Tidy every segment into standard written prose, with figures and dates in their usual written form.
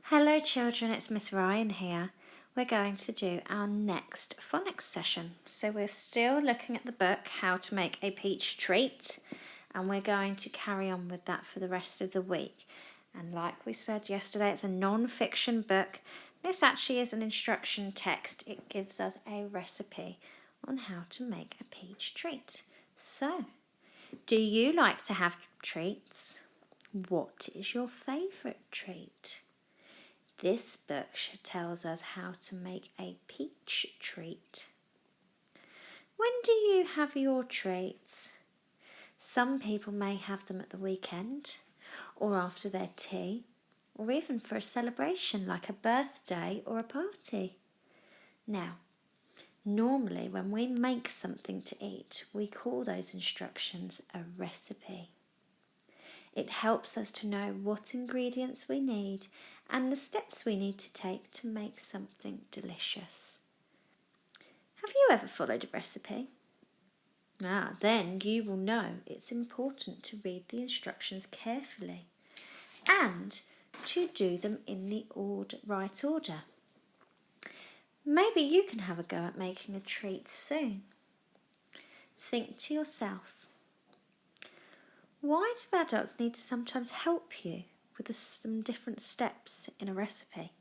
Hello children, it's Miss Ryan here. We're going to do our next phonics session. So we're still looking at the book, How to Make a Peach Treat, and we're going to carry on with that for the rest of the week. And like we said yesterday, it's a non-fiction book. This actually is an instruction text. It gives us a recipe on how to make a peach treat. So, do you like to have treats? What is your favourite treat? This book tells us how to make a peach treat. When do you have your treats? Some people may have them at the weekend, or after their tea, or even for a celebration like a birthday or a party. Now, normally when we make something to eat, we call those instructions a recipe. It helps us to know what ingredients we need and the steps we need to take to make something delicious. Have you ever followed a recipe? Then you will know it's important to read the instructions carefully and to do them in the right order. Maybe you can have a go at making a treat soon. Think to yourself, why do adults need to sometimes help you with some different steps in a recipe?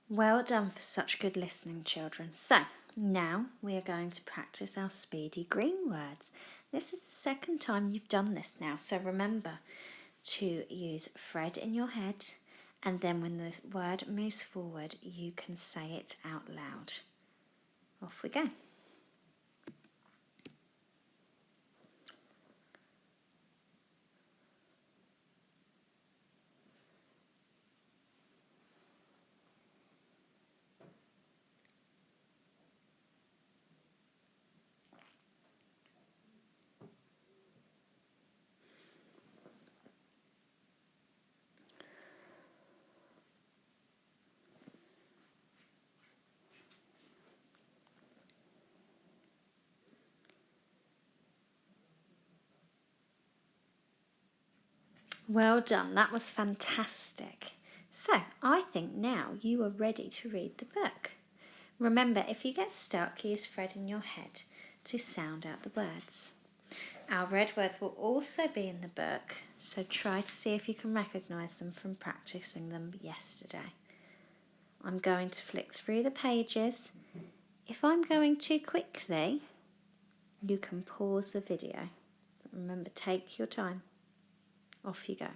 Well done for such good listening, children. So, now we are going to practice our speedy green words. This is the second time you've done this now, so remember to use Fred in your head, and then when the word moves forward, you can say it out loud. Off we go. Well done, that was fantastic. So, I think now you are ready to read the book. Remember, if you get stuck, use Fred in your head to sound out the words. Our red words will also be in the book, so try to see if you can recognise them from practising them yesterday. I'm going to flick through the pages. If I'm going too quickly, you can pause the video. But remember, take your time. Off you go.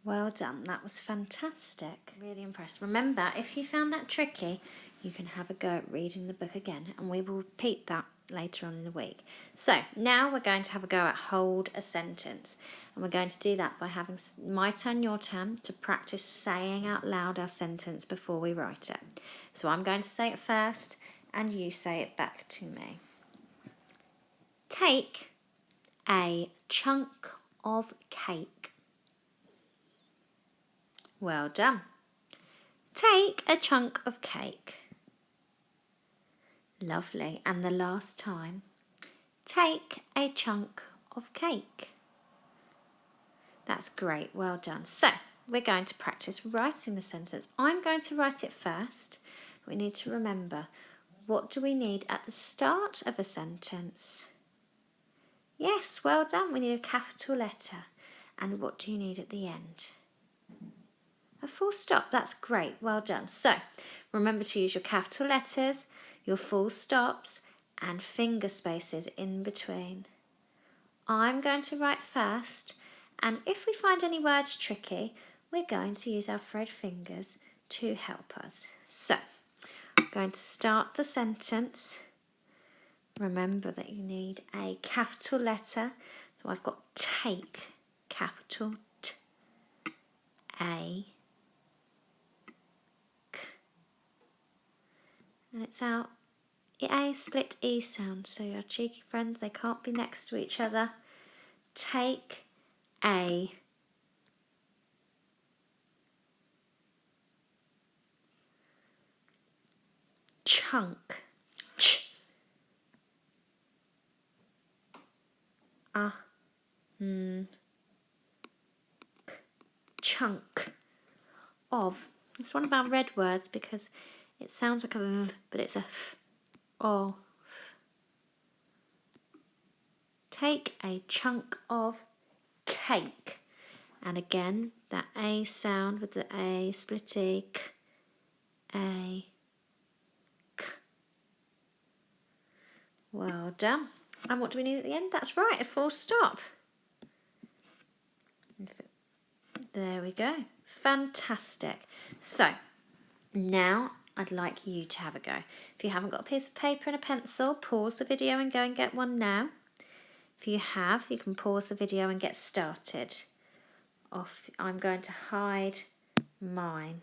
Well done, that was fantastic. Really impressed. Remember, if you found that tricky, you can have a go at reading the book again, and we will repeat that later on in the week. So, now we're going to have a go at hold a sentence, and we're going to do that by having my turn, your turn, to practice saying out loud our sentence before we write it. So I'm going to say it first, and you say it back to me. Take a chunk of cake. Well done. Take a chunk of cake. Lovely. And the last time. Take a chunk of cake. That's great. Well done. So, we're going to practice writing the sentence. I'm going to write it first. We need to remember, what do we need at the start of a sentence? Yes, well done. We need a capital letter. And what do you need at the end? A full stop. That's great. Well done. So remember to use your capital letters, your full stops, and finger spaces in between. I'm going to write first, and if we find any words tricky, we're going to use our thread fingers to help us. So I'm going to start the sentence. Remember that you need a capital letter. So I've got take, capital T, A, K. And it's our A split E sound. So your cheeky friends, they can't be next to each other. Take a. Chunk. Ch. K. Chunk of. It's one of our red words because it sounds like a V, but it's a F. Of. Take a chunk of cake. And again, that A sound with the A split E, K, A, K. Well done. And what do we need at the end? That's right, a full stop. There we go. Fantastic. So, now I'd like you to have a go. If you haven't got a piece of paper and a pencil, pause the video and go and get one now. If you have, you can pause the video and get started. I'm going to hide mine.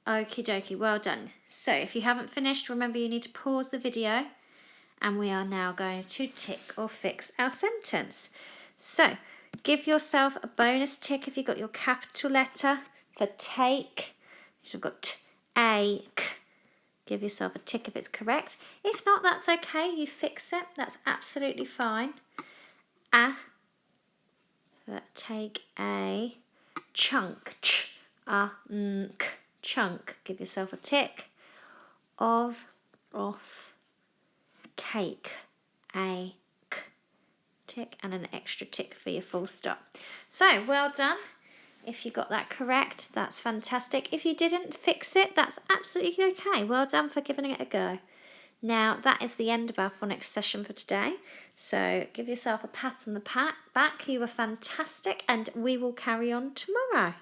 Okie dokie, well done. So if you haven't finished, remember you need to pause the video, and we are now going to tick or fix our sentence. So give yourself a bonus tick if you've got your capital letter for take. You've got take. Give yourself a tick if it's correct. If not, that's okay. You fix it. That's absolutely fine. Take a chunk. Ch, k, chunk. Give yourself a tick. Of, off, cake. A, k, tick, and an extra tick for your full stop. So, well done. If you got that correct, that's fantastic. If you didn't fix it, that's absolutely okay. Well done for giving it a go. Now, that is the end of our phonics session for today. So give yourself a pat on the back. You were fantastic, and we will carry on tomorrow.